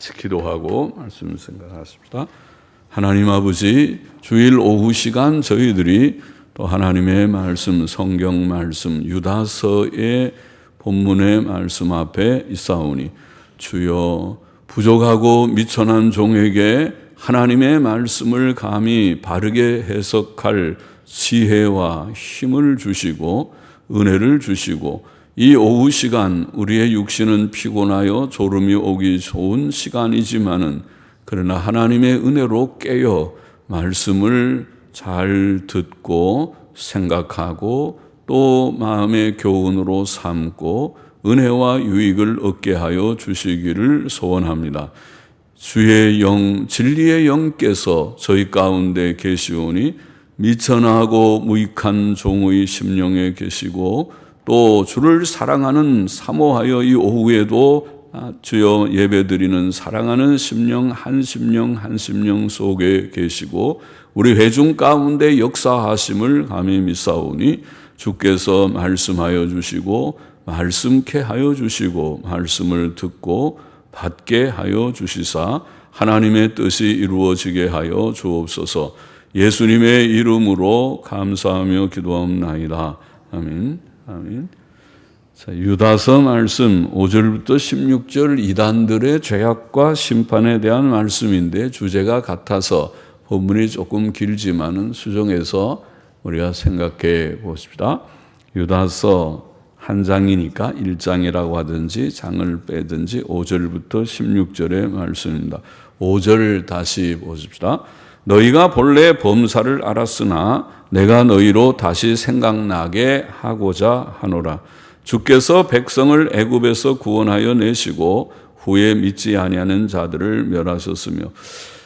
같이 기도하고 말씀을 생각하십니다. 하나님 아버지, 주일 오후 시간 저희들이 또 하나님의 말씀, 성경 말씀, 유다서의 본문의 말씀 앞에 있사오니 주여 부족하고 미천한 종에게 하나님의 말씀을 감히 바르게 해석할 지혜와 힘을 주시고 은혜를 주시고 이 오후 시간 우리의 육신은 피곤하여 졸음이 오기 좋은 시간이지만은 그러나 하나님의 은혜로 깨어 말씀을 잘 듣고 생각하고 또 마음의 교훈으로 삼고 은혜와 유익을 얻게 하여 주시기를 소원합니다. 주의 영, 진리의 영께서 저희 가운데 계시오니 미천하고 무익한 종의 심령에 계시고 또 주를 사랑하는 사모하여 이 오후에도 주여 예배드리는 사랑하는 심령 한 심령 한 심령 속에 계시고 우리 회중 가운데 역사하심을 감히 믿사오니 주께서 말씀하여 주시고 말씀케 하여 주시고 말씀을 듣고 받게 하여 주시사 하나님의 뜻이 이루어지게 하여 주옵소서. 예수님의 이름으로 감사하며 기도하옵나이다. 아멘. 아멘. 자, 유다서 말씀 5절부터 16절 이단들의 죄악과 심판에 대한 말씀인데 주제가 같아서 본문이 조금 길지만은 수정해서 우리가 생각해 봅시다. 유다서 한 장이니까 1장이라고 하든지 장을 빼든지 5절부터 16절의 말씀입니다. 5절 다시 보십시다. 너희가 본래 범사를 알았으나 내가 너희로 다시 생각나게 하고자 하노라. 주께서 백성을 애굽에서 구원하여 내시고 후에 믿지 아니하는 자들을 멸하셨으며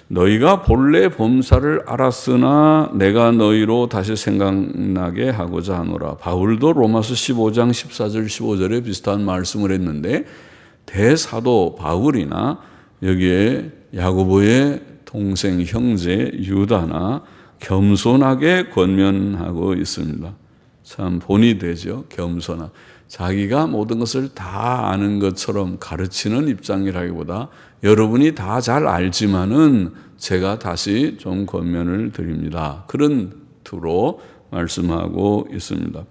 너희가 본래 범사를 알았으나 내가 너희로 다시 생각나게 하고자 하노라. 바울도 로마서 15장 14절 15절에 비슷한 말씀을 했는데 대사도 바울이나 여기에 야고보의 동생 형제 유다나 겸손하게 권면하고 있습니다. 참 본이 되죠. 겸손한. 자기가 모든 것을 다 아는 것처럼 가르치는 입장이라기보다 여러분이 다 잘 알지만은 제가 다시 좀 권면을 드립니다. 그런 투로 말씀하고 있습니다.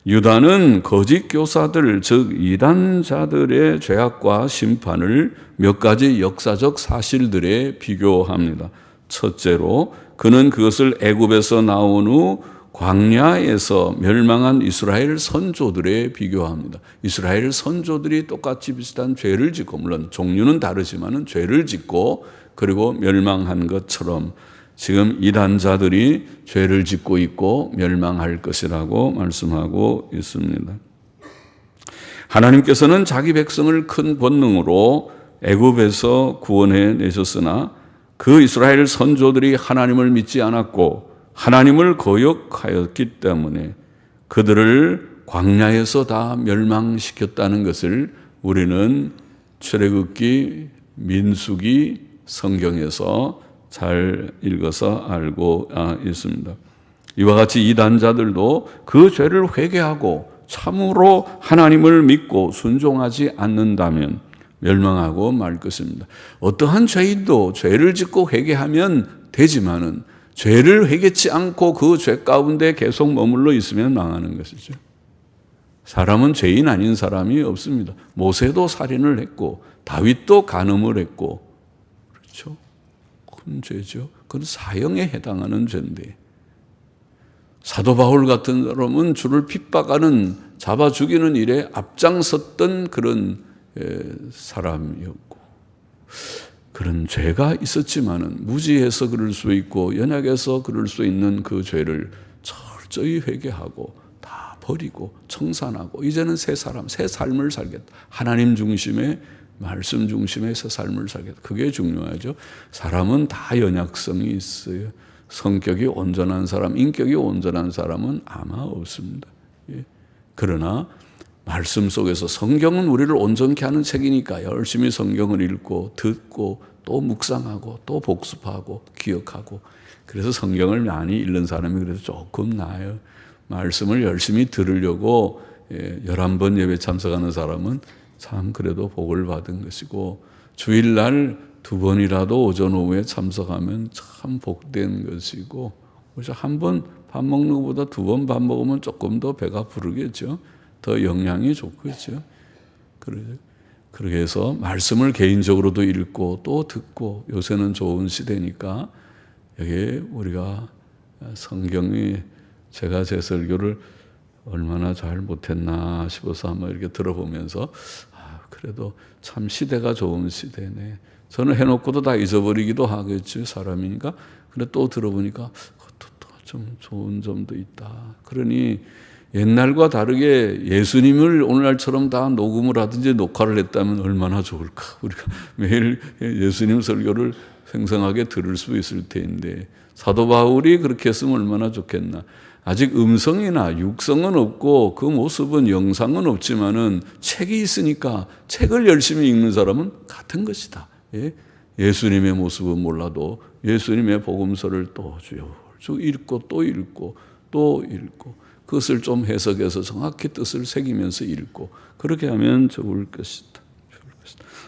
유다는 거짓 교사들, 즉 이단자들의 죄악과 심판을 몇 가지 역사적 사실들에 비교합니다. 첫째로 그는 그것을 애굽에서 나온 후 광야에서 멸망한 이스라엘 선조들에 비교합니다. 이스라엘 선조들이 똑같이 비슷한 죄를 짓고 물론 종류는 다르지만 죄를 짓고 그리고 멸망한 것처럼 지금 이단자들이 죄를 짓고 있고 멸망할 것이라고 말씀하고 있습니다. 하나님께서는 자기 백성을 큰 권능으로 애굽에서 구원해 내셨으나 그 이스라엘 선조들이 하나님을 믿지 않았고 하나님을 거역하였기 때문에 그들을 광야에서 다 멸망시켰다는 것을 우리는 출애굽기, 민수기, 성경에서 잘 읽어서 알고 있습니다. 이와 같이 이단자들도 그 죄를 회개하고 참으로 하나님을 믿고 순종하지 않는다면 멸망하고 말 것입니다. 어떠한 죄인도 죄를 짓고 회개하면 되지만은 죄를 회개치 않고 그 죄 가운데 계속 머물러 있으면 망하는 것이죠. 사람은 죄인 아닌 사람이 없습니다. 모세도 살인을 했고 다윗도 간음을 했고 그렇죠? 큰 죄죠. 그건 사형에 해당하는 죄인데 사도 바울 같은 사람은 주를 핍박하는 잡아 죽이는 일에 앞장섰던 그런 사람이었고 그런 죄가 있었지만은 무지해서 그럴 수 있고 연약해서 그럴 수 있는 그 죄를 철저히 회개하고 다 버리고 청산하고 이제는 새 사람, 새 삶을 살겠다. 하나님 중심의 말씀 중심의 새 삶을 살겠다. 그게 중요하죠. 사람은 다 연약성이 있어요. 성격이 온전한 사람, 인격이 온전한 사람은 아마 없습니다. 그러나 말씀 속에서 성경은 우리를 온전케 하는 책이니까 열심히 성경을 읽고 듣고 또 묵상하고 또 복습하고 기억하고 그래서 성경을 많이 읽는 사람이 그래도 조금 나아요. 말씀을 열심히 들으려고 11번 예배 참석하는 사람은 참 그래도 복을 받은 것이고 주일날 2번이라도 오전 오후에 참석하면 참 복된 것이고, 그래서 한 번 밥 먹는 것보다 2번 밥 먹으면 조금 더 배가 부르겠죠. 더 영양이 좋겠죠. 그렇게 해서 말씀을 개인적으로도 읽고 또 듣고, 요새는 좋은 시대니까 여기에 우리가 성경이, 제가 제 설교를 얼마나 잘 못했나 싶어서 한번 이렇게 들어보면서 그래도 참 시대가 좋은 시대네. 저는 해놓고도 다 잊어버리기도 하겠죠, 사람이니까. 근데 또 들어보니까 그것도 또 좀 좋은 점도 있다. 그러니 옛날과 다르게 예수님을 오늘날처럼 다 녹음을 하든지 녹화를 했다면 얼마나 좋을까. 우리가 매일 예수님 설교를 생생하게 들을 수 있을 텐데, 사도 바울이 그렇게 했으면 얼마나 좋겠나. 아직 음성이나 육성은 없고 그 모습은, 영상은 없지만은 책이 있으니까 책을 열심히 읽는 사람은 같은 것이다. 예수님의 모습은 몰라도 예수님의 복음서를 또 쭉 읽고 또 읽고 또 읽고, 그것을 좀 해석해서 정확히 뜻을 새기면서 읽고, 그렇게 하면 좋을 것이다.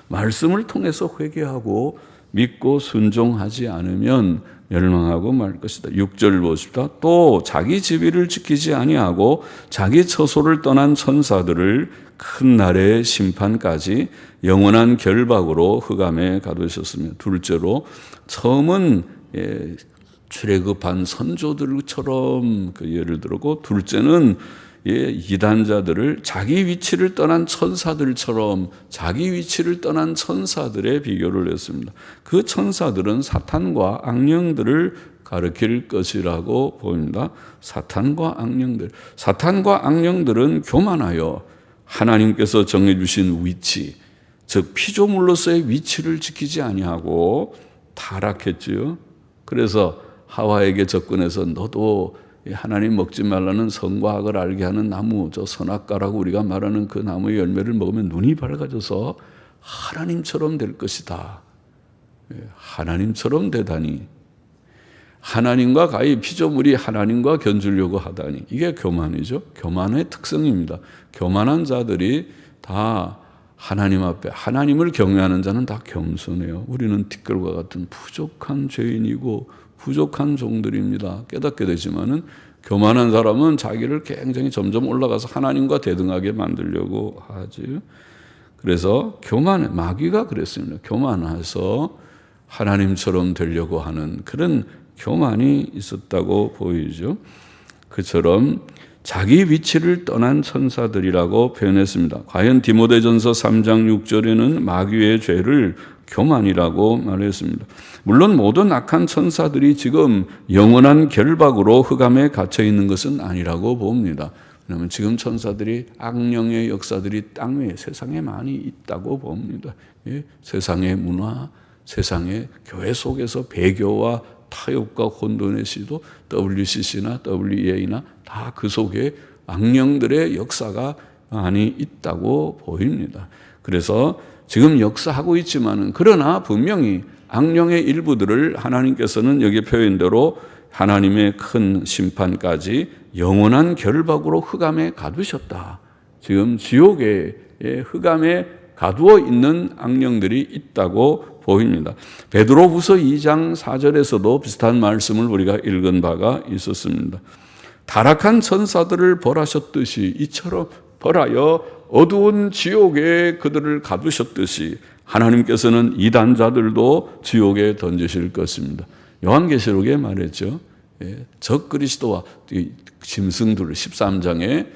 말씀을 통해서 회개하고 믿고 순종하지 않으면 멸망하고 말 것이다. 6절 보십시다. 또 자기 지위를 지키지 아니하고 자기 처소를 떠난 천사들을 큰 날의 심판까지 영원한 결박으로 흑암에 가두셨으며, 둘째로, 처음은 출애굽한 선조들처럼 그 예를 들고, 둘째는 이단자들을 자기 위치를 떠난 천사들처럼, 자기 위치를 떠난 천사들의 비교를 했습니다. 그 천사들은 사탄과 악령들을 가리킬 것이라고 보입니다. 사탄과 악령들은 교만하여 하나님께서 정해주신 위치, 즉 피조물로서의 위치를 지키지 아니하고 타락했지요. 그래서 하와에게 접근해서 너도 하나님 먹지 말라는 선과 악을 알게 하는 나무, 저 선악과라고 우리가 말하는 그 나무의 열매를 먹으면 눈이 밝아져서 하나님처럼 될 것이다. 하나님처럼 되다니. 하나님과 가히 피조물이 하나님과 견주려고 하다니. 이게 교만이죠. 교만의 특성입니다. 교만한 자들이 다 하나님 앞에, 하나님을 경외하는 자는 다 겸손해요. 우리는 티끌과 같은 부족한 죄인이고 부족한 종들입니다. 깨닫게 되지만은, 교만한 사람은 자기를 굉장히 점점 올라가서 하나님과 대등하게 만들려고 하지. 그래서 마귀가 그랬습니다. 교만해서 하나님처럼 되려고 하는 그런 교만이 있었다고 보이죠. 그처럼 자기 위치를 떠난 천사들이라고 표현했습니다. 과연 디모데전서 3장 6절에는 마귀의 죄를 교만이라고 말했습니다. 물론 모든 악한 천사들이 지금 영원한 결박으로 흑암에 갇혀 있는 것은 아니라고 봅니다. 왜냐하면 지금 천사들이, 악령의 역사들이 땅 위에, 세상에 많이 있다고 봅니다. 세상의 문화, 세상의 교회 속에서 배교와 타협과 혼돈의 시도, WCC나 WEA나 다 그 속에 악령들의 역사가 많이 있다고 보입니다. 그래서 지금 역사하고 있지만은, 그러나 분명히 악령의 일부들을 하나님께서는 여기 표현대로 하나님의 큰 심판까지 영원한 결박으로 흑암에 가두셨다. 지금 지옥의 흑암에 가두어 있는 악령들이 있다고 보입니다. 베드로후서 2장 4절에서도 비슷한 말씀을 우리가 읽은 바가 있었습니다. 타락한 천사들을 벌하셨듯이, 이처럼 벌하여 어두운 지옥에 그들을 가두셨듯이 하나님께서는 이단자들도 지옥에 던지실 것입니다. 요한계시록에 말했죠. 적그리스도와 짐승들, 13장에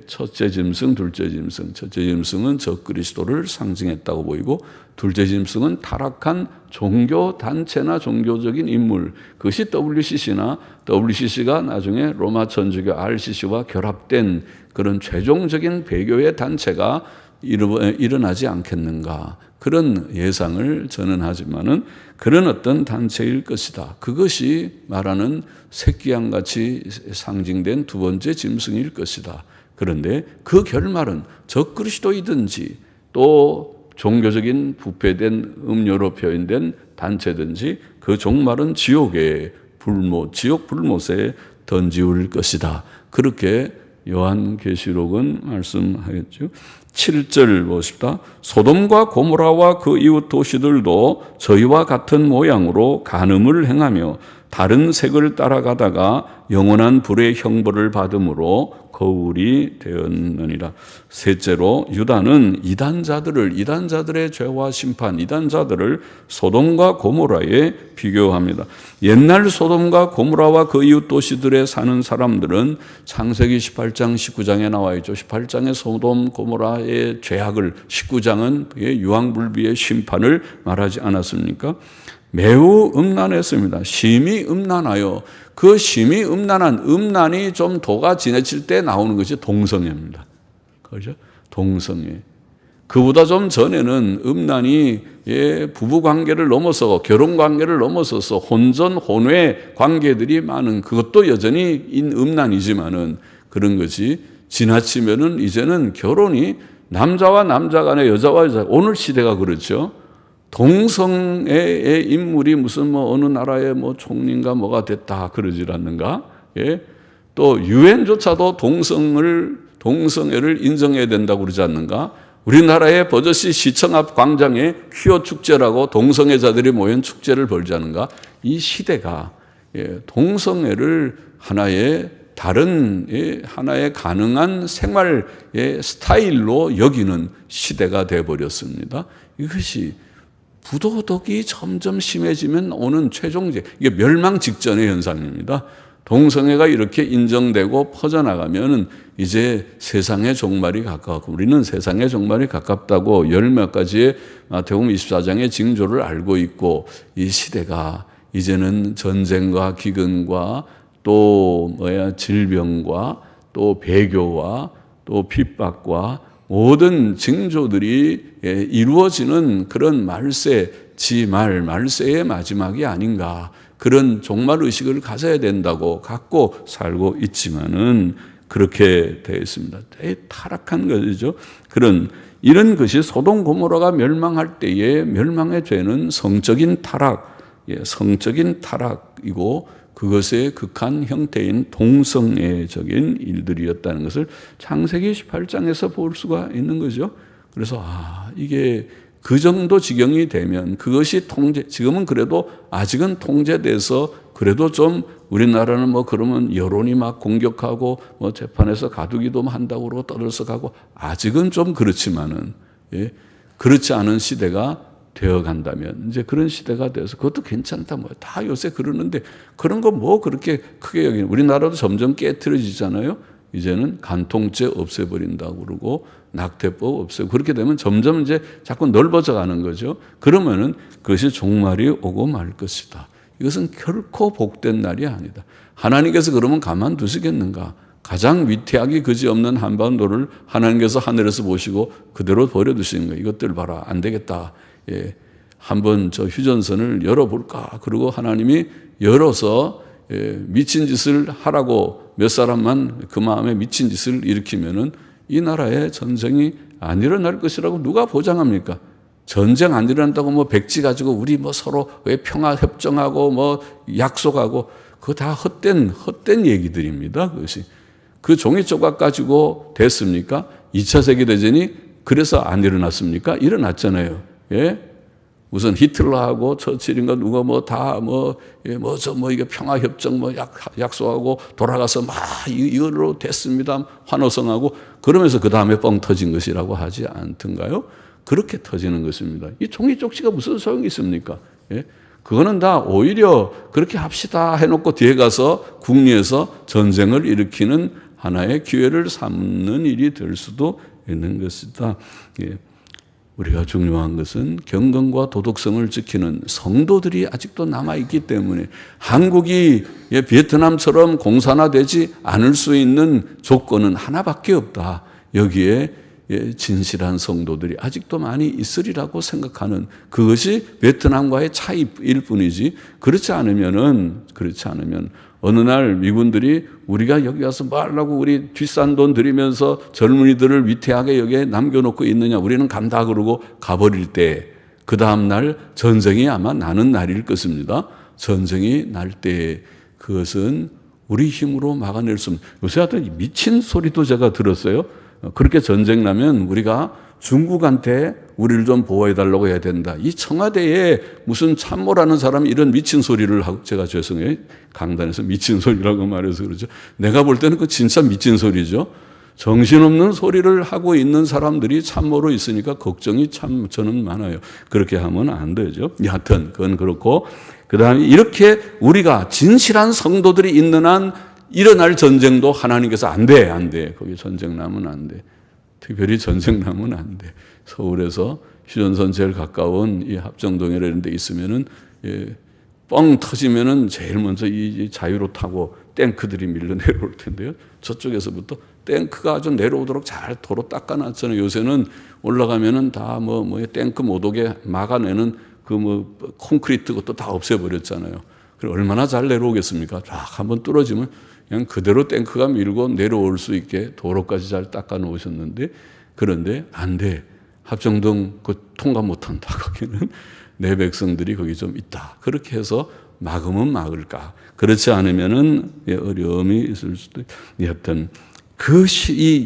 첫째 짐승, 둘째 짐승. 첫째 짐승은 적그리스도를 상징했다고 보이고, 둘째 짐승은 타락한 종교 단체나 종교적인 인물, 그것이 WCC나 WCC가 나중에 로마 천주교 RCC와 결합된 그런 최종적인 배교의 단체가 일어나지 않겠는가, 그런 예상을 저는 하지만은 그런 어떤 단체일 것이다. 그것이 말하는 새끼양같이 상징된 두 번째 짐승일 것이다. 그런데 그 결말은 적그리스도이든지 또 종교적인 부패된 음료로 표현된 단체든지 그 종말은 지옥의 불못, 지옥 불못에 던지울 것이다. 그렇게 요한계시록은 말씀하였죠. 7절 보십시다. 소돔과 고모라와 그 이웃 도시들도 저희와 같은 모양으로 간음을 행하며 다른 색을 따라가다가 영원한 불의 형벌을 받음으로 거울이 되었느니라. 셋째로 유다는 이단자들의 죄와 심판, 이단자들을 소돔과 고모라에 비교합니다. 옛날 소돔과 고모라와 그 이웃 도시들에 사는 사람들은 창세기 18장 19장에 나와 있죠. 18장에 소돔 고모라의 죄악을, 19장은 유황불비의 심판을 말하지 않았습니까? 매우 음란했습니다. 심히 음란하여 그 심히 음란한 음란이 좀 도가 지나칠 때 나오는 것이 동성애입니다. 그렇죠? 동성애. 그보다 좀 전에는 음란이 부부 관계를 넘어서 결혼 관계를 넘어서서 혼전 혼외 관계들이 많은 그것도 여전히 음란이지만은 그런 것이 지나치면은 이제는 결혼이 남자와 남자 간에 여자와 여자 오늘 시대가 그렇죠. 동성애의 인물이 무슨 어느 나라의 총리인가 뭐가 됐다 그러질 않는가? 예? 또 유엔조차도 동성애를 인정해야 된다고 그러지 않는가? 우리나라의 버젓이 시청 앞 광장에 퀴어 축제라고 동성애자들이 모인 축제를 벌지 않는가? 이 시대가 동성애를 하나의 하나의 가능한 생활의 스타일로 여기는 시대가 되어버렸습니다. 이것이 부도덕이 점점 심해지면 오는 최종제, 이게 멸망 직전의 현상입니다. 동성애가 이렇게 인정되고 퍼져나가면 이제 세상의 종말이 가까웠고, 우리는 세상의 종말이 가깝다고 열 몇 가지의 마태복음 24장의 징조를 알고 있고, 이 시대가 이제는 전쟁과 기근과 또 질병과 또 배교와 또 핍박과 모든 징조들이 이루어지는 그런 말세의 마지막이 아닌가, 그런 종말의식을 가져야 된다고 갖고 살고 있지만은 그렇게 되어 있습니다. 되게 타락한 것이죠. 이런 것이 소돔 고모라가 멸망할 때의 멸망의 죄는 성적인 타락이고 그것의 극한 형태인 동성애적인 일들이었다는 것을 창세기 18장에서 볼 수가 있는 거죠. 그래서 이게 그 정도 지경이 되면 그것이 지금은 그래도 아직은 통제돼서 그래도 좀 우리나라는 그러면 여론이 막 공격하고 재판에서 가두기도 한다고 그러고 떠들썩하고 아직은 좀 그렇지만은 그렇지 않은 시대가 되어 간다면 이제 그런 시대가 돼서 그것도 괜찮다 다 요새 그러는데 그런 거 그렇게 크게 여기는, 우리나라도 점점 깨트려지잖아요. 이제는 간통죄 없애버린다고 그러고 낙태법 없애고 그렇게 되면 점점 이제 자꾸 넓어져 가는 거죠. 그러면은 그것이 종말이 오고 말 것이다. 이것은 결코 복된 날이 아니다. 하나님께서 그러면 가만두시겠는가? 가장 위태하기 그지없는 한반도를 하나님께서 하늘에서 보시고 그대로 버려두시는 거예요. 이것들 봐라, 안 되겠다. 한번 저 휴전선을 열어볼까? 그리고 하나님이 열어서 미친 짓을 하라고 몇 사람만 그 마음에 미친 짓을 일으키면은 이 나라에 전쟁이 안 일어날 것이라고 누가 보장합니까? 전쟁 안 일어난다고 백지 가지고 우리 서로 왜 평화 협정하고 약속하고 그거 다 헛된 얘기들입니다. 그것이. 그 종이 조각 가지고 됐습니까? 2차 세계대전이 그래서 안 일어났습니까? 일어났잖아요. 예? 우선 히틀러하고 처칠인가 누가 이게 평화협정 약속하고 돌아가서 이걸로 됐습니다. 환호성하고 그러면서 그 다음에 뻥 터진 것이라고 하지 않던가요? 그렇게 터지는 것입니다. 이 종이 쪽지가 무슨 소용이 있습니까? 예? 그거는 다 오히려 그렇게 합시다 해놓고 뒤에 가서 국리에서 전쟁을 일으키는 하나의 기회를 삼는 일이 될 수도 있는 것이다. 예. 우리가 중요한 것은 경건과 도덕성을 지키는 성도들이 아직도 남아있기 때문에 한국이 베트남처럼 공산화되지 않을 수 있는 조건은 하나밖에 없다. 여기에 진실한 성도들이 아직도 많이 있으리라고 생각하는 그것이 베트남과의 차이일 뿐이지, 그렇지 않으면 어느 날 미군들이 우리가 여기 와서 뭐 하려고 우리 뒷산 돈 들이면서 젊은이들을 위태하게 여기에 남겨놓고 있느냐, 우리는 간다 그러고 가버릴 때 그 다음날 전쟁이 아마 나는 날일 것입니다. 전쟁이 날 때 그것은 우리 힘으로 막아낼 수 없는, 요새 하여튼 미친 소리도 제가 들었어요. 그렇게 전쟁 나면 우리가 중국한테 우리를 좀 보호해달라고 해야 된다. 이 청와대에 무슨 참모라는 사람이 이런 미친 소리를 하고, 제가 죄송해요. 강단에서 미친 소리라고 말해서 그러죠. 내가 볼 때는 그 진짜 미친 소리죠. 정신없는 소리를 하고 있는 사람들이 참모로 있으니까 걱정이 참 저는 많아요. 그렇게 하면 안 되죠. 여하튼 그건 그렇고, 그 다음에 이렇게 우리가 진실한 성도들이 있는 한 일어날 전쟁도 하나님께서 안 돼. 거기 전쟁 나면 안 돼. 특별히 전쟁 나면 안 돼. 서울에서 휴전선 제일 가까운 이 합정동이라는 데 있으면은, 뻥 터지면은 제일 먼저 이 자유로 타고 탱크들이 밀려 내려올 텐데요. 저쪽에서부터 탱크가 아주 내려오도록 잘 도로 닦아놨잖아요. 요새는 올라가면은 다 탱크 못 오게 막아내는 콘크리트 것도 다 없애버렸잖아요. 그럼 얼마나 잘 내려오겠습니까? 쫙 한번 뚫어지면 그냥 그대로 탱크가 밀고 내려올 수 있게 도로까지 잘 닦아 놓으셨는데, 그런데 안 돼. 합정동 통과 못 한다. 거기는 내 백성들이 거기 좀 있다. 그렇게 해서 막으면 막을까. 그렇지 않으면은 어려움이 있을 수도 있다. 여하튼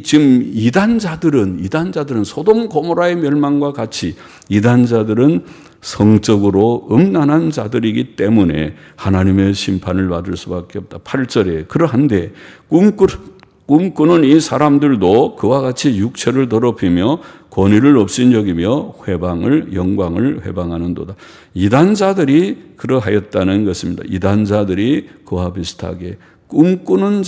지금 이단자들은 소돔 고모라의 멸망과 같이 이단자들은 성적으로 음란한 자들이기 때문에 하나님의 심판을 받을 수밖에 없다. 8절에 그러한데 꿈꾸는 이 사람들도 그와 같이 육체를 더럽히며 권위를 업신여기며 영광을 회방하는도다. 이단자들이 그러하였다는 것입니다. 이단자들이 그와 비슷하게 꿈꾸는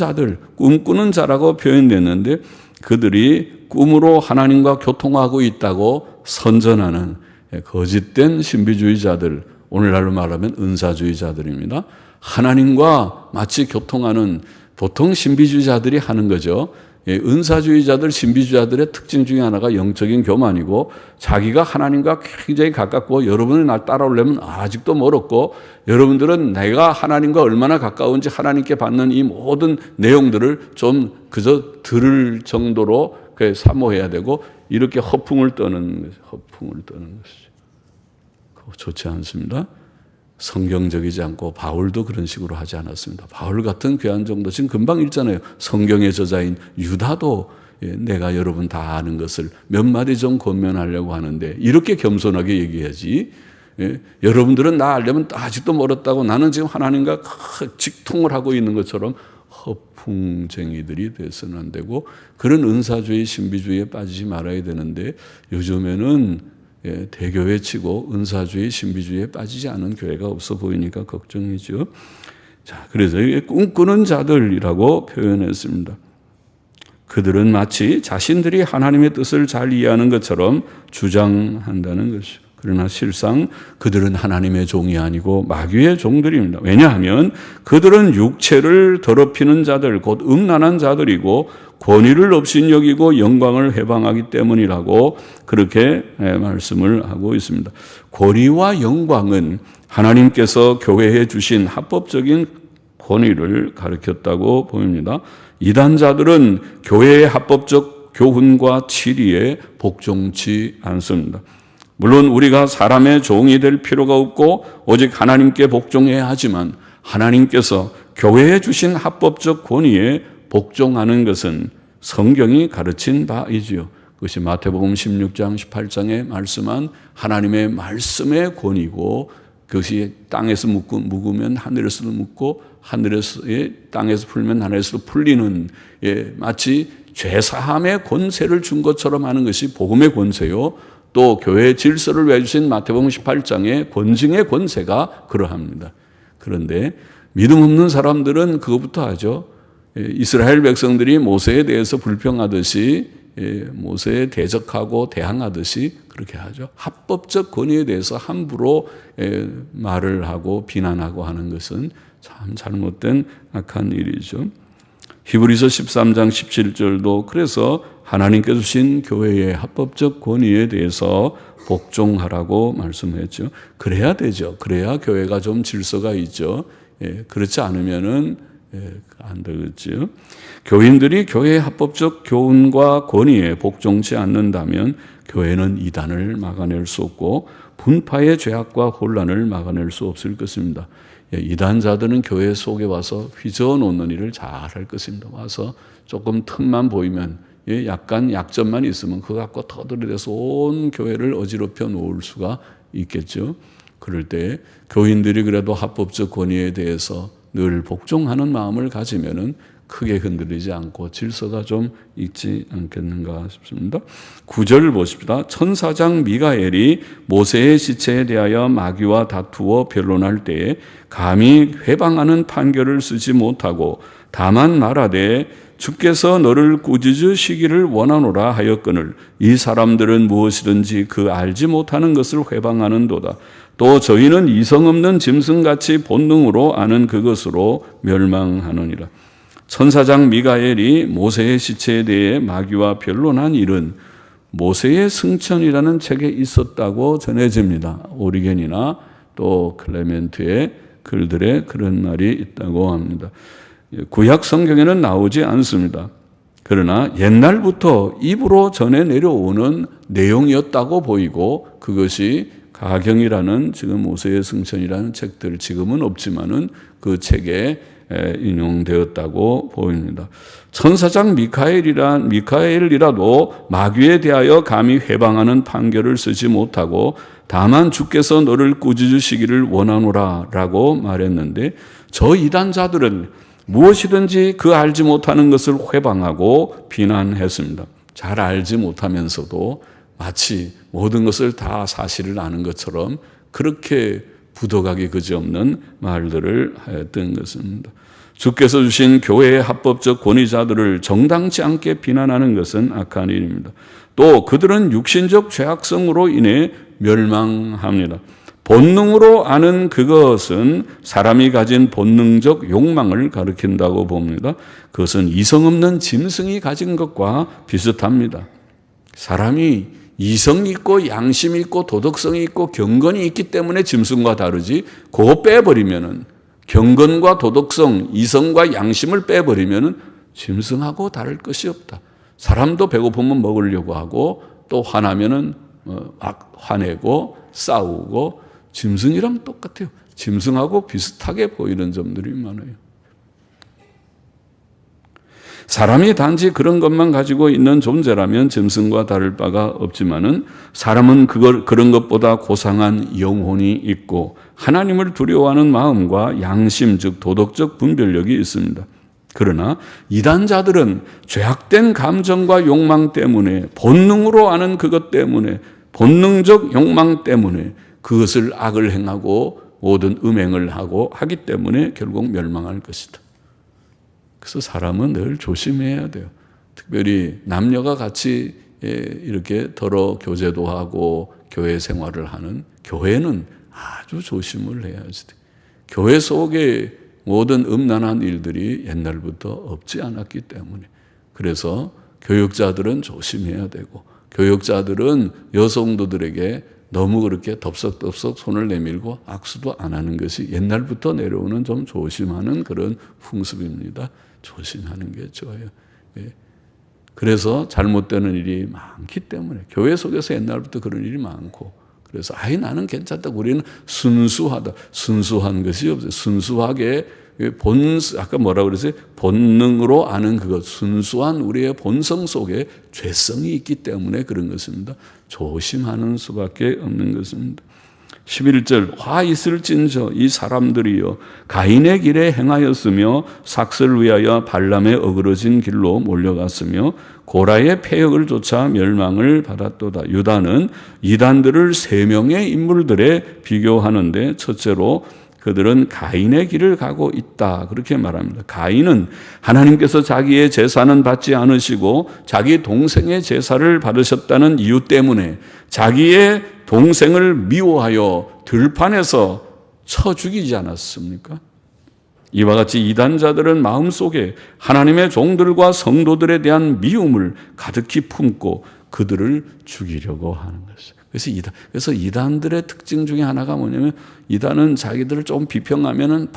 자라고 표현됐는데, 그들이 꿈으로 하나님과 교통하고 있다고 선전하는 거짓된 신비주의자들, 오늘날로 말하면 은사주의자들입니다. 하나님과 마치 교통하는, 보통 신비주의자들이 하는 거죠. 은사주의자들, 신비주의자들의 특징 중에 하나가 영적인 교만이고, 자기가 하나님과 굉장히 가깝고 여러분이 날 따라오려면 아직도 멀었고, 여러분들은 내가 하나님과 얼마나 가까운지 하나님께 받는 이 모든 내용들을 좀 그저 들을 정도로 사모해야 되고, 이렇게 허풍을 떠는 것이죠. 좋지 않습니다. 성경적이지 않고, 바울도 그런 식으로 하지 않았습니다. 바울 같은 귀한 정도, 지금 금방 읽잖아요. 성경의 저자인 유다도 내가 여러분 다 아는 것을 몇 마디 좀 권면하려고 하는데, 이렇게 겸손하게 얘기해야지. 여러분들은 나 알려면 아직도 멀었다고, 나는 지금 하나님과 직통을 하고 있는 것처럼 허풍쟁이들이 돼서는 안 되고, 그런 은사주의, 신비주의에 빠지지 말아야 되는데, 요즘에는 대교회 치고 은사주의, 신비주의에 빠지지 않은 교회가 없어 보이니까 걱정이죠. 자, 그래서 꿈꾸는 자들이라고 표현했습니다. 그들은 마치 자신들이 하나님의 뜻을 잘 이해하는 것처럼 주장한다는 것이죠. 그러나 실상 그들은 하나님의 종이 아니고 마귀의 종들입니다. 왜냐하면 그들은 육체를 더럽히는 자들, 곧 음란한 자들이고 권위를 업신여기고 영광을 회방하기 때문이라고 그렇게 말씀을 하고 있습니다. 권위와 영광은 하나님께서 교회에 주신 합법적인 권위를 가르쳤다고 보입니다. 이단자들은 교회의 합법적 교훈과 치리에 복종치 않습니다. 물론 우리가 사람의 종이 될 필요가 없고 오직 하나님께 복종해야 하지만, 하나님께서 교회에 주신 합법적 권위에 복종하는 것은 성경이 가르친 바이지요. 그것이 마태복음 16장 18장에 말씀한 하나님의 말씀의 권위고, 그것이 땅에서 묵으면 하늘에서도 묵고 땅에서 풀면 하늘에서도 풀리는, 마치 죄사함의 권세를 준 것처럼 하는 것이 복음의 권세요. 또 교회의 질서를 외주신 마태복음 18장의 권징의 권세가 그러합니다. 그런데 믿음 없는 사람들은 그것부터 하죠. 이스라엘 백성들이 모세에 대해서 불평하듯이, 모세에 대적하고 대항하듯이 그렇게 하죠. 합법적 권위에 대해서 함부로 말을 하고 비난하고 하는 것은 참 잘못된 악한 일이죠. 히브리서 13장 17절도 그래서 하나님께서 주신 교회의 합법적 권위에 대해서 복종하라고 말씀했죠. 그래야 되죠. 그래야 교회가 좀 질서가 있죠. 그렇지 않으면은 안 되겠죠. 교인들이 교회의 합법적 교훈과 권위에 복종치 않는다면 교회는 이단을 막아낼 수 없고 분파의 죄악과 혼란을 막아낼 수 없을 것입니다. 이단자들은 교회 속에 와서 휘저어 놓는 일을 잘 할 것입니다. 와서 조금 틈만 보이면 약간 약점만 있으면 그거 갖고 터들이대서 온 교회를 어지럽혀 놓을 수가 있겠죠. 그럴 때 교인들이 그래도 합법적 권위에 대해서 늘 복종하는 마음을 가지면은 크게 흔들리지 않고 질서가 좀 있지 않겠는가 싶습니다. 9절 보십시다. 천사장 미가엘이 모세의 시체에 대하여 마귀와 다투어 변론할 때에 감히 회방하는 판결을 쓰지 못하고 다만 말하되 주께서 너를 꾸짖으시기를 원하노라 하였거늘 이 사람들은 무엇이든지 그 알지 못하는 것을 회방하는도다. 또 저희는 이성 없는 짐승같이 본능으로 아는 그것으로 멸망하느니라. 천사장 미가엘이 모세의 시체에 대해 마귀와 변론한 일은 모세의 승천이라는 책에 있었다고 전해집니다. 오리겐이나 또 클레멘트의 글들에 그런 말이 있다고 합니다. 구약 성경에는 나오지 않습니다. 그러나 옛날부터 입으로 전해 내려오는 내용이었다고 보이고 그것이 가경이라는 지금 모세의 승천이라는 책들 지금은 없지만은 그 책에 인용되었다고 보입니다. 천사장 미카엘이라도 마귀에 대하여 감히 회방하는 판결을 쓰지 못하고 다만 주께서 너를 꾸짖으시기를 원하노라 라고 말했는데 저 이단자들은 무엇이든지 그 알지 못하는 것을 회방하고 비난했습니다. 잘 알지 못하면서도 마치 모든 것을 다 사실을 아는 것처럼 그렇게 부도가기 그지없는 말들을 하였던 것입니다. 주께서 주신 교회의 합법적 권위자들을 정당치 않게 비난하는 것은 악한 일입니다. 또 그들은 육신적 죄악성으로 인해 멸망합니다. 본능으로 아는 그것은 사람이 가진 본능적 욕망을 가리킨다고 봅니다. 그것은 이성 없는 짐승이 가진 것과 비슷합니다. 사람이 이성이 있고 양심이 있고 도덕성이 있고 경건이 있기 때문에 짐승과 다르지 그거 빼버리면은 경건과 도덕성, 이성과 양심을 빼버리면은 짐승하고 다를 것이 없다. 사람도 배고프면 먹으려고 하고 또 화나면은 막 화내고 싸우고 짐승이랑 똑같아요. 짐승하고 비슷하게 보이는 점들이 많아요. 사람이 단지 그런 것만 가지고 있는 존재라면 짐승과 다를 바가 없지만은 사람은 그런 것보다 고상한 영혼이 있고 하나님을 두려워하는 마음과 양심 즉 도덕적 분별력이 있습니다. 그러나 이단자들은 죄악된 감정과 욕망 때문에 본능으로 아는 그것 때문에 본능적 욕망 때문에 그것을 악을 행하고 모든 음행을 하고 하기 때문에 결국 멸망할 것이다. 그래서 사람은 늘 조심해야 돼요. 특별히 남녀가 같이 이렇게 더러 교제도 하고 교회 생활을 하는 교회는 아주 조심을 해야지 돼요. 교회 속에 모든 음란한 일들이 옛날부터 없지 않았기 때문에 그래서 교육자들은 조심해야 되고 교육자들은 여성도들에게 너무 그렇게 덥석덥석 손을 내밀고 악수도 안 하는 것이 옛날부터 내려오는 좀 조심하는 그런 풍습입니다. 조심하는 게 좋아요. 그래서 잘못되는 일이 많기 때문에 교회 속에서 옛날부터 그런 일이 많고 그래서 나는 괜찮다. 우리는 순수하다. 순수한 것이 없어요. 순수하게 아까 뭐라고 그랬어요? 본능으로 아는 그것. 순수한 우리의 본성 속에 죄성이 있기 때문에 그런 것입니다. 조심하는 수밖에 없는 것입니다. 11절 화 있을진저 이 사람들이여 가인의 길에 행하였으며 삭슬 위하여 발람의 어그러진 길로 몰려갔으며 고라의 폐역을 쫓아 멸망을 받았도다. 유다는 이단들을 세 명의 인물들에 비교하는데 첫째로 그들은 가인의 길을 가고 있다. 그렇게 말합니다. 가인은 하나님께서 자기의 제사는 받지 않으시고 자기 동생의 제사를 받으셨다는 이유 때문에 자기의 동생을 미워하여 들판에서 쳐 죽이지 않았습니까? 이와 같이 이단자들은 마음속에 하나님의 종들과 성도들에 대한 미움을 가득히 품고 그들을 죽이려고 하는 것이죠. 그래서 이단들의 특징 중에 하나가 뭐냐면 이단은 자기들을 좀 비평하면은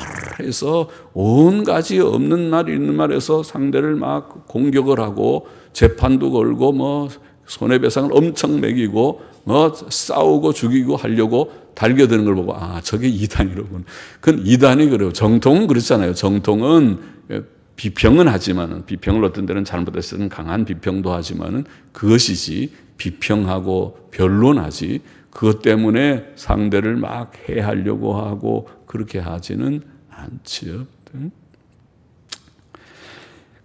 해서 온 가지 없는 말 있는 말에서 상대를 막 공격을 하고 재판도 걸고 뭐 손해배상을 엄청 매기고 뭐 싸우고 죽이고 하려고 달겨드는 걸 보고 저게 이단이로군. 그건 이단이 그래요. 정통은 그렇잖아요. 정통은 비평은 하지만은, 비평을 어떤 때는 잘못했을 때는 강한 비평도 하지만은 그것이지, 비평하고 변론하지 그것 때문에 상대를 막 해하려고 하고 그렇게 하지는 않지요.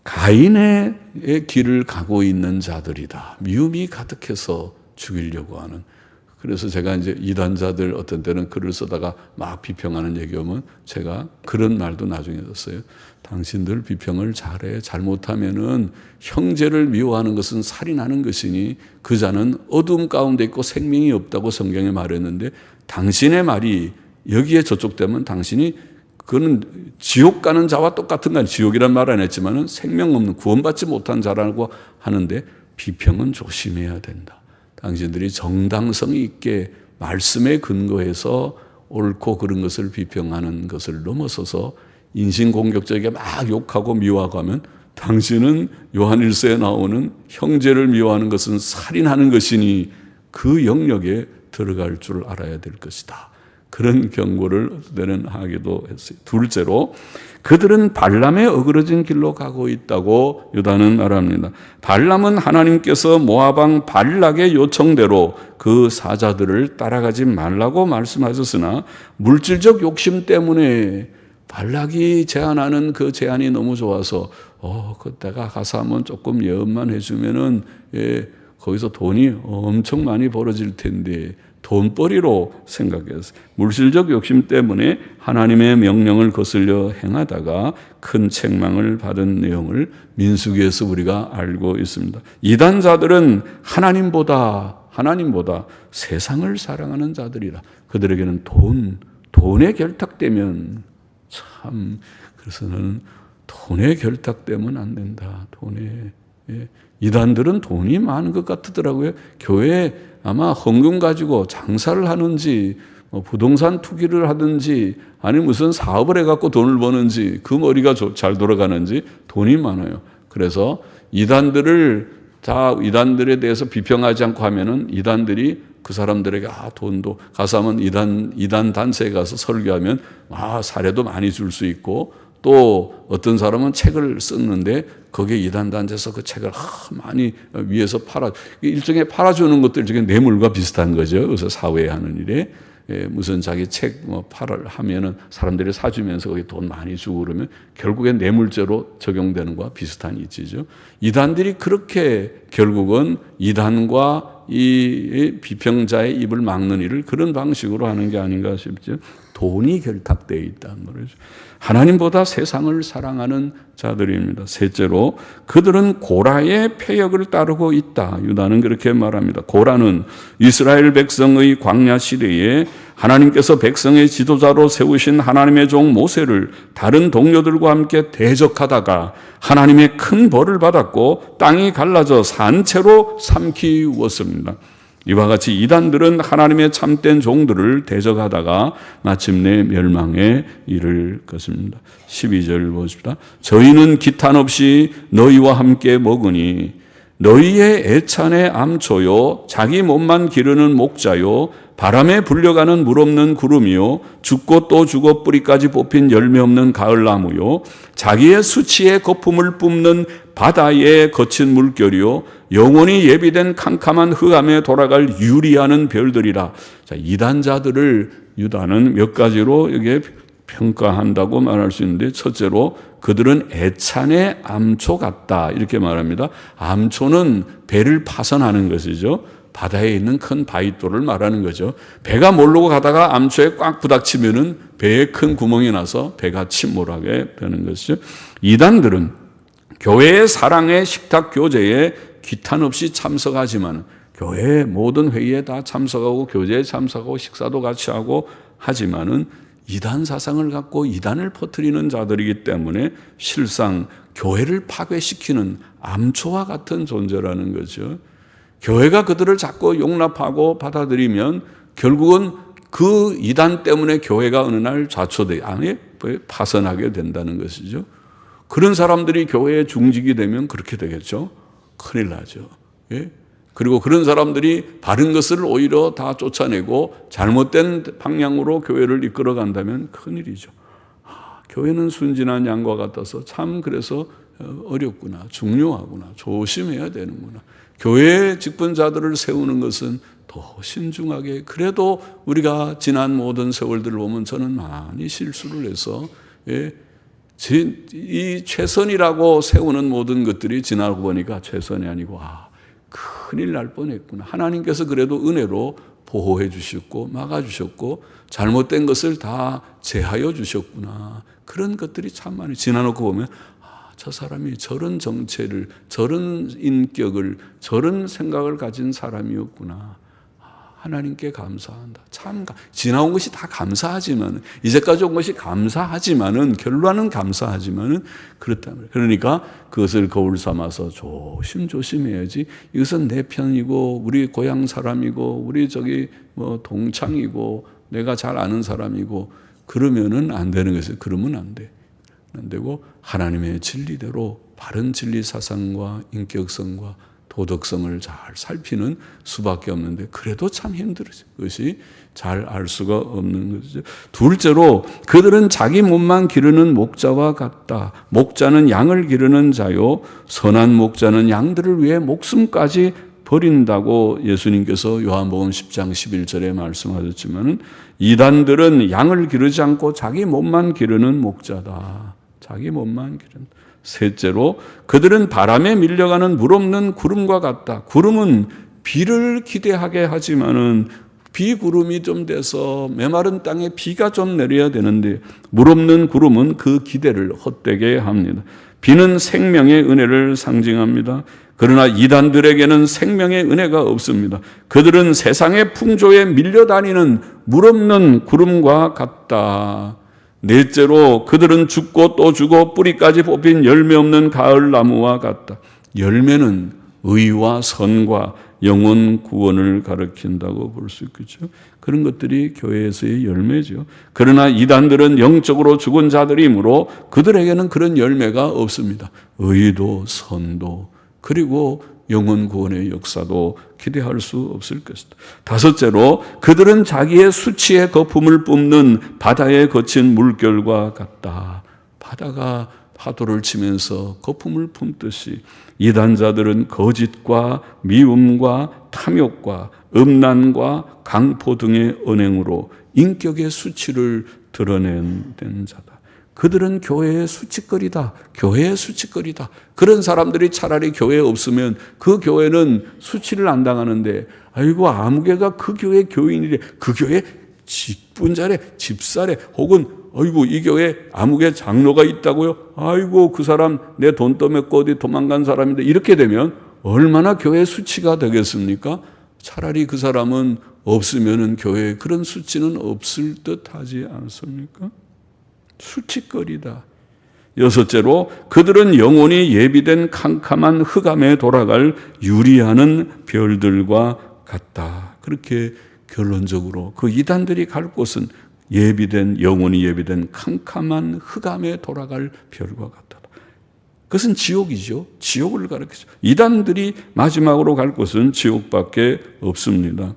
가인의 길을 가고 있는 자들이다. 미움이 가득해서 죽이려고 하는. 그래서 제가 이제 이단자들 어떤 때는 글을 쓰다가 막 비평하는 얘기 오면 제가 그런 말도 나중에 썼어요. 당신들 비평을 잘해. 잘못하면은 형제를 미워하는 것은 살인하는 것이니 그 자는 어둠 가운데 있고 생명이 없다고 성경에 말했는데 당신의 말이 여기에 저촉되면 당신이 그거는 지옥 가는 자와 똑같은 건 지옥이란 말 안 했지만은 생명 없는 구원받지 못한 자라고 하는데 비평은 조심해야 된다. 당신들이 정당성이 있게 말씀에 근거해서 옳고 그른 것을 비평하는 것을 넘어서서 인신공격적이게 막 욕하고 미워하고 하면 당신은 요한일서에 나오는 형제를 미워하는 것은 살인하는 것이니 그 영역에 들어갈 줄 알아야 될 것이다. 그런 경고를 어떤 하기도 했어요. 둘째로 그들은 발람의 어그러진 길로 가고 있다고 유다는 말합니다. 발람은 하나님께서 모압 왕 발락의 요청대로 그 사자들을 따라가지 말라고 말씀하셨으나 물질적 욕심 때문에 발락이 제안하는 그 제안이 너무 좋아서 그때가 가서 한번 조금 예언만 해주면은 거기서 돈이 엄청 많이 벌어질 텐데 돈벌이로 생각했어요. 물질적 욕심 때문에 하나님의 명령을 거슬려 행하다가 큰 책망을 받은 내용을 민수기에서 우리가 알고 있습니다. 이단자들은 하나님보다 세상을 사랑하는 자들이라. 그들에게는 돈에 결탁되면 참, 그래서는 돈에 결탁되면 안 된다. 돈에. 이단들은 돈이 많은 것 같더라고요. 교회에 아마 헌금 가지고 장사를 하는지 부동산 투기를 하든지 아니 무슨 사업을 해갖고 돈을 버는지 그 머리가 잘 돌아가는지 돈이 많아요. 그래서 이단들에 대해서 비평하지 않고 하면은 이단들이 그 사람들에게 돈도 가서 하면 이단 단체에 가서 설교하면 사례도 많이 줄 수 있고 또 어떤 사람은 책을 썼는데 거기에 이단 단체에서 그 책을 많이 위에서 일종의 팔아주는 것도 일종의 뇌물과 비슷한 거죠. 그래서 사회에 하는 일에 무슨 자기 책 하면은 사람들이 사주면서 거기 돈 많이 주고 그러면 결국엔 뇌물죄로 적용되는 것과 비슷한 이치죠. 이단들이 그렇게 결국은 이단과 이 비평자의 입을 막는 일을 그런 방식으로 하는 게 아닌가 싶죠. 돈이 결탁되어 있다는 거죠. 하나님보다 세상을 사랑하는 자들입니다. 셋째로 그들은 고라의 패역을 따르고 있다. 유다는 그렇게 말합니다. 고라는 이스라엘 백성의 광야 시대에 하나님께서 백성의 지도자로 세우신 하나님의 종 모세를 다른 동료들과 함께 대적하다가 하나님의 큰 벌을 받았고 땅이 갈라져 산채로 삼키웠습니다. 이와 같이 이단들은 하나님의 참된 종들을 대적하다가 마침내 멸망에 이를 것입니다. 12절 보십시다. 저희는 기탄 없이 너희와 함께 먹으니 너희의 애찬의 암초요 자기 몸만 기르는 목자요 바람에 불려가는 물 없는 구름이요 죽고 또 죽어 뿌리까지 뽑힌 열매 없는 가을나무요 자기의 수치의 거품을 뿜는 바다의 거친 물결이요 영원히 예비된 캄캄한 흑암에 돌아갈 유리하는 별들이라. 자, 이단자들을 유다는 몇 가지로 여기에 평가한다고 말할 수 있는데 첫째로 그들은 애찬의 암초 같다 이렇게 말합니다. 암초는 배를 파선하는 것이죠. 바다에 있는 큰 바위돌을 말하는 거죠. 배가 모르고 가다가 암초에 꽉 부닥치면은 배에 큰 구멍이 나서 배가 침몰하게 되는 것이죠. 이단들은 교회의 사랑의 식탁 교제에 기탄 없이 참석하지만 교회 모든 회의에 다 참석하고 교제에 참석하고 식사도 같이 하고 하지만은 이단 사상을 갖고 이단을 퍼뜨리는 자들이기 때문에 실상 교회를 파괴시키는 암초와 같은 존재라는 거죠. 교회가 그들을 자꾸 용납하고 받아들이면 결국은 그 이단 때문에 교회가 어느 날 파선하게 된다는 것이죠. 그런 사람들이 교회에 중직이 되면 그렇게 되겠죠. 큰일 나죠. 예? 그리고 그런 사람들이 바른 것을 오히려 다 쫓아내고 잘못된 방향으로 교회를 이끌어 간다면 큰일이죠. 교회는 순진한 양과 같아서 참 그래서 어렵구나, 중요하구나, 조심해야 되는구나. 교회 직분자들을 세우는 것은 더 신중하게, 그래도 우리가 지난 모든 세월들을 보면 저는 많이 실수를 해서 이 최선이라고 세우는 모든 것들이 지나고 보니까 최선이 아니고 큰일 날 뻔했구나. 하나님께서 그래도 은혜로 보호해 주셨고 막아주셨고 잘못된 것을 다 제하여 주셨구나. 그런 것들이 참 많이 지나놓고 보면 저 사람이 저런 정체를, 저런 인격을, 저런 생각을 가진 사람이었구나. 하나님께 감사한다. 참 지나온 것이 다 감사하지만, 이제까지 온 것이 감사하지만은, 결론은 감사하지만은 그렇다면, 그러니까 그것을 거울 삼아서 조심조심해야지. 이것은 내 편이고 우리 고향 사람이고 우리 동창이고 내가 잘 아는 사람이고 그러면은 안 되는 것이에요. 그러면 안 돼. 안 되고 하나님의 진리대로 바른 진리 사상과 인격성과 도덕성을 잘 살피는 수밖에 없는데, 그래도 참 힘들어요. 그것이 잘 알 수가 없는 것이죠. 둘째로, 그들은 자기 몸만 기르는 목자와 같다. 목자는 양을 기르는 자요, 선한 목자는 양들을 위해 목숨까지 버린다고 예수님께서 요한복음 10장 11절에 말씀하셨지만은, 이단들은 양을 기르지 않고 자기 몸만 기르는 목자다. 자기 몸만 기른다. 셋째로, 그들은 바람에 밀려가는 물 없는 구름과 같다. 구름은 비를 기대하게 하지만은 비구름이 좀 돼서 메마른 땅에 비가 좀 내려야 되는데, 물 없는 구름은 그 기대를 헛되게 합니다. 비는 생명의 은혜를 상징합니다. 그러나 이단들에게는 생명의 은혜가 없습니다. 그들은 세상의 풍조에 밀려다니는 물 없는 구름과 같다. 넷째로, 그들은 죽고 또 죽어 뿌리까지 뽑힌 열매 없는 가을 나무와 같다. 열매는 의와 선과 영혼 구원을 가리킨다고 볼 수 있겠죠. 그런 것들이 교회에서의 열매죠. 그러나 이단들은 영적으로 죽은 자들이므로 그들에게는 그런 열매가 없습니다. 의도 선도 그리고 영혼 구원의 역사도 기대할 수 없을 것이다. 다섯째로, 그들은 자기의 수치의 거품을 뿜는 바다에 거친 물결과 같다. 바다가 파도를 치면서 거품을 품듯이 이단자들은 거짓과 미움과 탐욕과 음란과 강포 등의 언행으로 인격의 수치를 드러낸 자다. 그들은 교회의 수치거리다. 교회의 수치거리다. 그런 사람들이 차라리 교회에 없으면 그 교회는 수치를 안 당하는데, 아이고 아무개가 그 교회 교인이래, 그 교회 직분자래, 집사래, 혹은 아이고 이 교회 아무개 장로가 있다고요? 아이고 그 사람 내 돈 떠먹고 어디 도망간 사람인데, 이렇게 되면 얼마나 교회 수치가 되겠습니까? 차라리 그 사람은 없으면은 교회에 그런 수치는 없을 듯 하지 않습니까? 수치거리다. 여섯째로, 그들은 영혼이 예비된 캄캄한 흑암에 돌아갈 유리하는 별들과 같다. 그렇게 결론적으로 그 이단들이 갈 곳은 영혼이 예비된 캄캄한 흑암에 돌아갈 별과 같다. 그것은 지옥이죠. 지옥을 가리키죠. 이단들이 마지막으로 갈 곳은 지옥밖에 없습니다.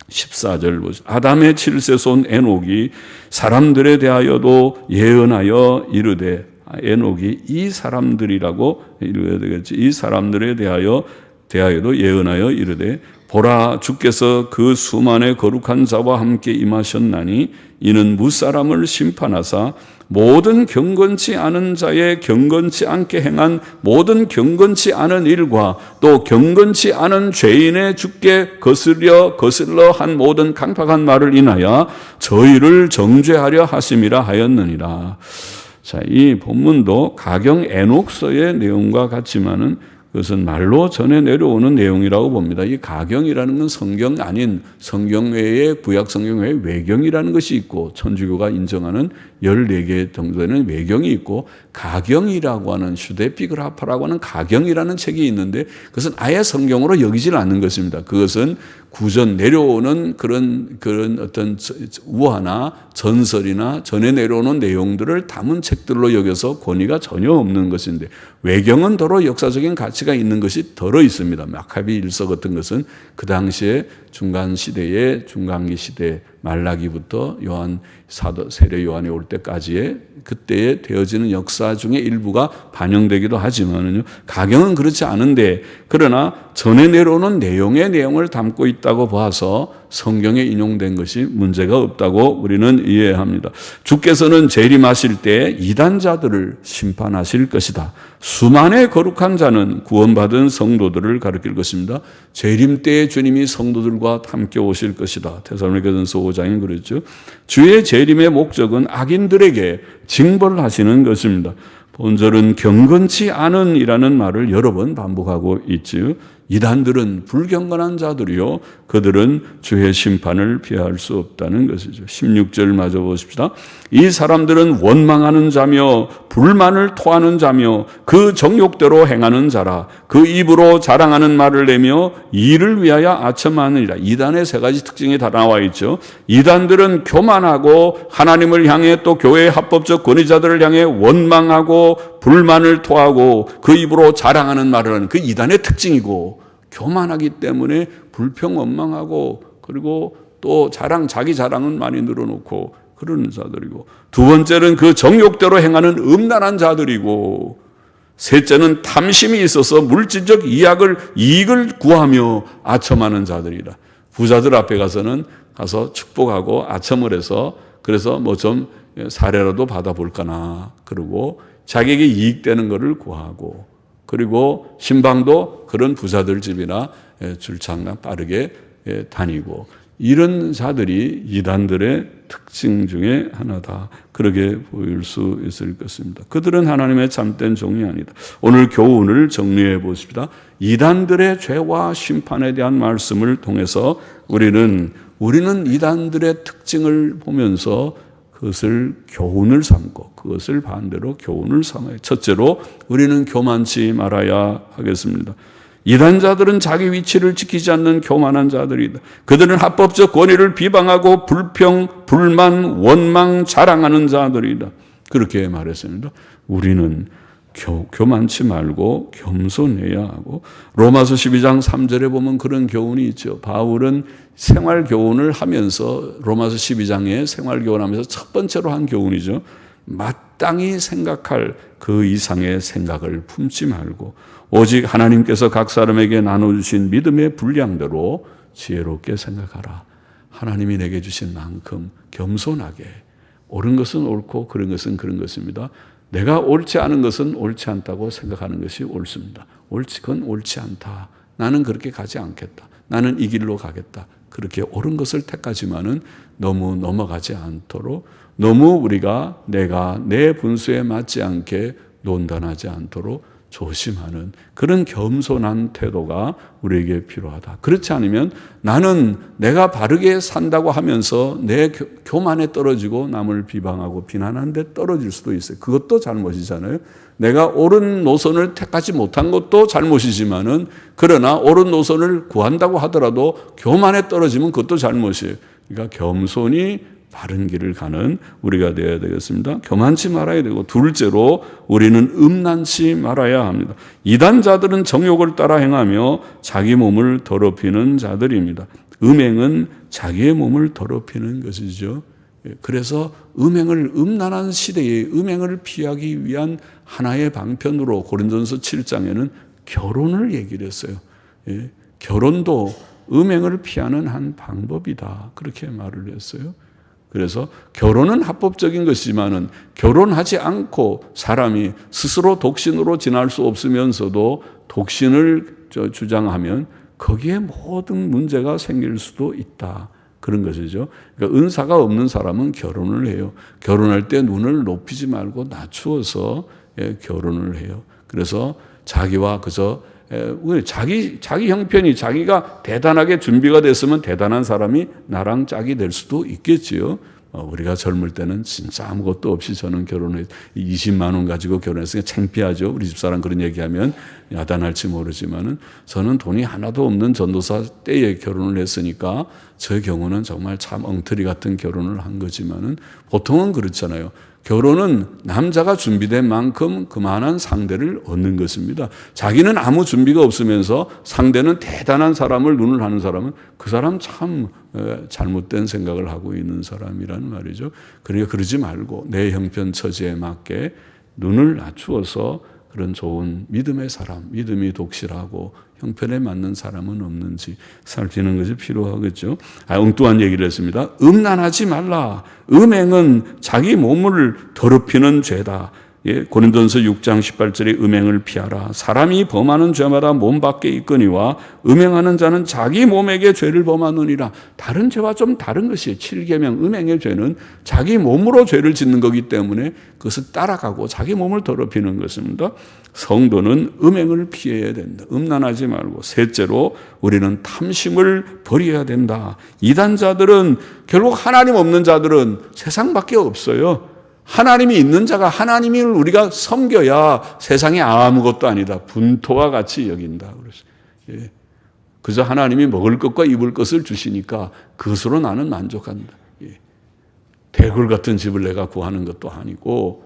14절 보시죠. 아담의 7세손 에녹이 사람들에 대하여도 예언하여 이르되, 에녹이 이 사람들이라고 이르어야 되겠지. 이 사람들에 대하여도 예언하여 이르되, 보라, 주께서 그 수만의 거룩한 자와 함께 임하셨나니 이는 무사람을 심판하사 모든 경건치 않은 자의 경건치 않게 행한 모든 경건치 않은 일과 또 경건치 않은 죄인의 주께 거슬러 한 모든 강팍한 말을 인하여 저희를 정죄하려 하심이라 하였느니라. 자, 이 본문도 가경 에녹서의 내용과 같지만은 그것은 말로 전해 내려오는 내용이라고 봅니다. 이 가경이라는 건 성경 아닌 성경 외에 구약 성경 외에 외경이라는 것이 있고, 천주교가 인정하는 14개 정도는 외경이 있고, 가경이라고 하는 슈데피그라파라고 하는 가경이라는 책이 있는데 그것은 아예 성경으로 여기질 않는 것입니다. 그것은 구전 내려오는 그런 어떤 우화나 전설이나 전해 내려오는 내용들을 담은 책들로 여겨서 권위가 전혀 없는 것인데, 외경은 더러 역사적인 가치가 있는 것이 더러 있습니다. 마카비 일서 같은 것은 그 당시에 중간기 시대 말라기부터 요한 사도 세례 요한이 올 때까지의 그때에 되어지는 역사 중에 일부가 반영되기도 하지만은요, 가경은 그렇지 않은데, 그러나 전에 내려오는 내용을 담고 있다고 봐서 성경에 인용된 것이 문제가 없다고 우리는 이해합니다. 주께서는 재림하실 때 이단자들을 심판하실 것이다. 수만의 거룩한 자는 구원받은 성도들을 가리킬 것입니다. 재림 때에 주님이 성도들과 함께 오실 것이다. 데살로니가전서 5장에 그랬죠. 주의 재림의 목적은 악인들에게 징벌을 하시는 것입니다. 본절은 경건치 않은 이라는 말을 여러 번 반복하고 있지요. 이단들은 불경건한 자들이요, 그들은 주의 심판을 피할 수 없다는 것이죠. 16절 마저 보십시다. 이 사람들은 원망하는 자며 불만을 토하는 자며 그 정욕대로 행하는 자라. 그 입으로 자랑하는 말을 내며 이를 위하여 아첨하느니라. 이단의 세 가지 특징이 다 나와 있죠. 이단들은 교만하고 하나님을 향해 또 교회의 합법적 권위자들을 향해 원망하고 불만을 토하고 그 입으로 자랑하는 말을 하는 그 이단의 특징이고, 교만하기 때문에 불평 원망하고, 그리고 또 자기 자랑은 많이 늘어놓고 그러는 자들이고, 두 번째는 그 정욕대로 행하는 음란한 자들이고, 셋째는 탐심이 있어서 물질적 이익을 구하며 아첨하는 자들이라. 부자들 앞에 가서 축복하고 아첨을 해서, 그래서 뭐 좀 사례라도 받아볼까나 그러고 자기에게 이익되는 것을 구하고, 그리고 신방도 그런 부자들 집이나 줄창나 빠르게 다니고, 이런 자들이 이단들의 특징 중에 하나다. 그렇게 보일 수 있을 것입니다. 그들은 하나님의 참된 종이 아니다. 오늘 교훈을 정리해 보십시다. 이단들의 죄와 심판에 대한 말씀을 통해서 우리는 이단들의 특징을 보면서 그것을 교훈을 삼고, 그것을 반대로 교훈을 삼아요. 첫째로 우리는 교만치 말아야 하겠습니다. 이단자들은 자기 위치를 지키지 않는 교만한 자들이다. 그들은 합법적 권위를 비방하고 불평, 불만, 원망, 자랑하는 자들이다. 그렇게 말했습니다. 우리는 교만치 말고 겸손해야 하고, 로마서 12장 3절에 보면 그런 교훈이 있죠. 바울은 생활 교훈을 하면서, 로마서 12장에 생활 교훈하면서 첫 번째로 한 교훈이죠. 마땅히 생각할 그 이상의 생각을 품지 말고 오직 하나님께서 각 사람에게 나눠주신 믿음의 분량대로 지혜롭게 생각하라. 하나님이 내게 주신 만큼 겸손하게, 옳은 것은 옳고 그런 것은 그런 것입니다. 내가 옳지 않은 것은 옳지 않다고 생각하는 것이 옳습니다. 그건 옳지 않다. 나는 그렇게 가지 않겠다. 나는 이 길로 가겠다. 그렇게 옳은 것을 택하지만은 너무 넘어가지 않도록, 너무 우리가 내가 내 분수에 맞지 않게 논단하지 않도록 조심하는 그런 겸손한 태도가 우리에게 필요하다. 그렇지 않으면 나는 내가 바르게 산다고 하면서 내 교만에 떨어지고 남을 비방하고 비난하는 데 떨어질 수도 있어요. 그것도 잘못이잖아요. 내가 옳은 노선을 택하지 못한 것도 잘못이지만은, 그러나 옳은 노선을 구한다고 하더라도 교만에 떨어지면 그것도 잘못이에요. 그러니까 겸손히 바른 길을 가는 우리가 되어야 되겠습니다. 교만치 말아야 되고, 둘째로 우리는 음란치 말아야 합니다. 이단자들은 정욕을 따라 행하며 자기 몸을 더럽히는 자들입니다. 음행은 자기의 몸을 더럽히는 것이죠. 그래서 음란한 시대에 음행을 피하기 위한 하나의 방편으로 고린도전서 7장에는 결혼을 얘기를 했어요. 결혼도 음행을 피하는 한 방법이다. 그렇게 말을 했어요. 그래서 결혼은 합법적인 것이지만은 결혼하지 않고 사람이 스스로 독신으로 지날 수 없으면서도 독신을 주장하면 거기에 모든 문제가 생길 수도 있다. 그런 것이죠. 그러니까 은사가 없는 사람은 결혼을 해요. 결혼할 때 눈을 높이지 말고 낮추어서 결혼을 해요. 그래서 자기와 그저 자기 형편이, 자기가 대단하게 준비가 됐으면 대단한 사람이 나랑 짝이 될 수도 있겠지요. 우리가 젊을 때는 진짜 아무것도 없이 저는 결혼해 20만 원 가지고 결혼했으니까 창피하죠. 우리 집사람 그런 얘기하면 야단할지 모르지만은, 저는 돈이 하나도 없는 전도사 때에 결혼을 했으니까 저의 경우는 정말 참 엉터리 같은 결혼을 한 거지만은 보통은 그렇잖아요. 결혼은 남자가 준비된 만큼 그만한 상대를 얻는 것입니다. 자기는 아무 준비가 없으면서 상대는 대단한 사람을 눈을 하는 사람은 그 사람 참 잘못된 생각을 하고 있는 사람이라는 말이죠. 그러니까 그러지 말고 내 형편 처지에 맞게 눈을 낮추어서 그런 좋은 믿음의 사람, 믿음이 독실하고 형편에 맞는 사람은 없는지 살피는 것이 필요하겠죠. 엉뚱한 얘기를 했습니다. 음란하지 말라. 음행은 자기 몸을 더럽히는 죄다. 예, 고린도전서 6장 18절에 음행을 피하라. 사람이 범하는 죄마다 몸 밖에 있거니와 음행하는 자는 자기 몸에게 죄를 범하느니라. 다른 죄와 좀 다른 것이에요. 7계명 음행의 죄는 자기 몸으로 죄를 짓는 거기 때문에 그것을 따라가고 자기 몸을 더럽히는 것입니다. 성도는 음행을 피해야 된다. 음란하지 말고. 셋째로 우리는 탐심을 버려야 된다. 이단자들은 결국 하나님 없는 자들은 세상밖에 없어요. 하나님이 있는 자가 하나님을 우리가 섬겨야 세상에 아무것도 아니다. 분토와 같이 여긴다. 그래서 예. 그저 하나님이 먹을 것과 입을 것을 주시니까 그것으로 나는 만족한다. 예. 대굴 같은 집을 내가 구하는 것도 아니고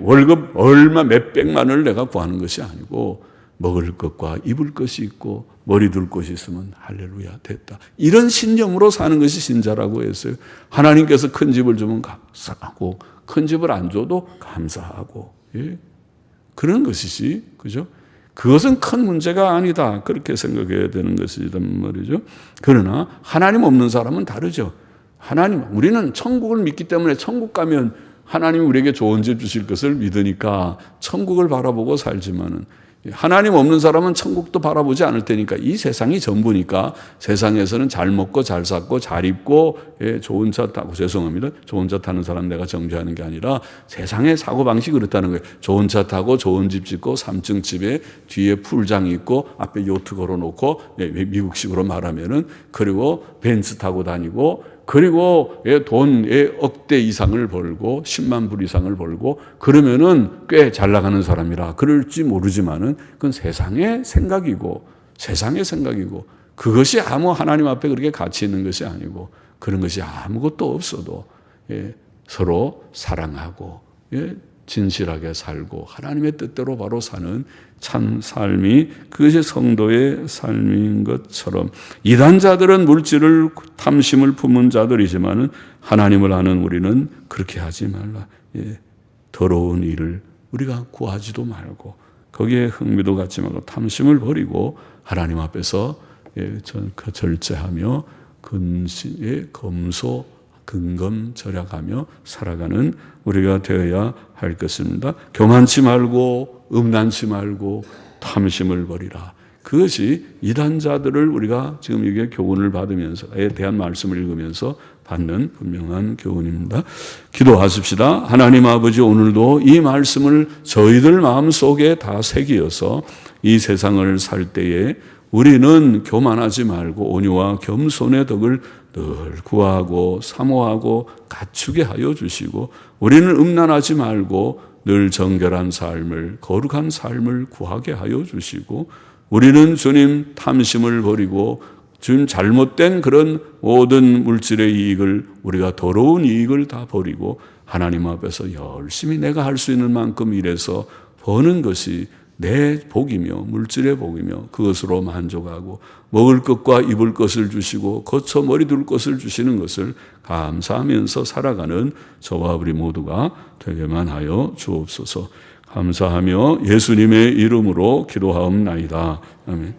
월급 얼마 몇백만을 내가 구하는 것이 아니고 먹을 것과 입을 것이 있고 머리 둘 곳이 있으면 할렐루야 됐다. 이런 신념으로 사는 것이 신자라고 했어요. 하나님께서 큰 집을 주면 감사하고 큰 집을 안 줘도 감사하고 그런 것이지. 그죠? 그것은 큰 문제가 아니다. 그렇게 생각해야 되는 것이란 말이죠. 그러나 하나님 없는 사람은 다르죠. 우리는 천국을 믿기 때문에 천국 가면 하나님이 우리에게 좋은 집 주실 것을 믿으니까 천국을 바라보고 살지만은 하나님 없는 사람은 천국도 바라보지 않을 테니까 이 세상이 전부니까 세상에서는 잘 먹고 잘 샀고 잘 입고 좋은 차 타고 죄송합니다. 좋은 차 타는 사람 내가 정죄하는 게 아니라 세상의 사고방식이 그렇다는 거예요. 좋은 차 타고 좋은 집 짓고 3층 집에 뒤에 풀장이 있고 앞에 요트 걸어놓고 미국식으로 말하면은 그리고 벤츠 타고 다니고 그리고 돈 억대 이상을 벌고 10만 불 이상을 벌고 그러면은 꽤 잘 나가는 사람이라 그럴지 모르지만은 그건 세상의 생각이고 그것이 아무 하나님 앞에 그렇게 가치 있는 것이 아니고 그런 것이 아무것도 없어도 서로 사랑하고 진실하게 살고 하나님의 뜻대로 바로 사는 참 삶이 그것이 성도의 삶인 것처럼 이단자들은 물질을 탐심을 품은 자들이지만은 하나님을 아는 우리는 그렇게 하지 말라. 더러운 일을 우리가 구하지도 말고 거기에 흥미도 갖지 말고 탐심을 버리고 하나님 앞에서 절제하며 검소 근검절약하며 살아가는 우리가 되어야 할 것입니다. 교만치 말고 음란치 말고 탐심을 버리라. 그것이 이단자들을 우리가 지금 이게 교훈을 받으면서에 대한 말씀을 읽으면서 받는 분명한 교훈입니다. 기도하십시다. 하나님 아버지 오늘도 이 말씀을 저희들 마음속에 다 새기어서 이 세상을 살 때에 우리는 교만하지 말고 온유와 겸손의 덕을 늘 구하고 사모하고 갖추게 하여 주시고 우리는 음란하지 말고 늘 정결한 삶을 거룩한 삶을 구하게 하여 주시고 우리는 주님 탐심을 버리고 주님 잘못된 그런 모든 물질의 이익을 우리가 더러운 이익을 다 버리고 하나님 앞에서 열심히 내가 할 수 있는 만큼 일해서 버는 것이 내 복이며 물질의 복이며 그것으로 만족하고 먹을 것과 입을 것을 주시고 거쳐 머리 둘 것을 주시는 것을 감사하면서 살아가는 저와 우리 모두가 되게만 하여 주옵소서. 감사하며 예수님의 이름으로 기도하옵나이다. 아멘.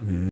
아멘.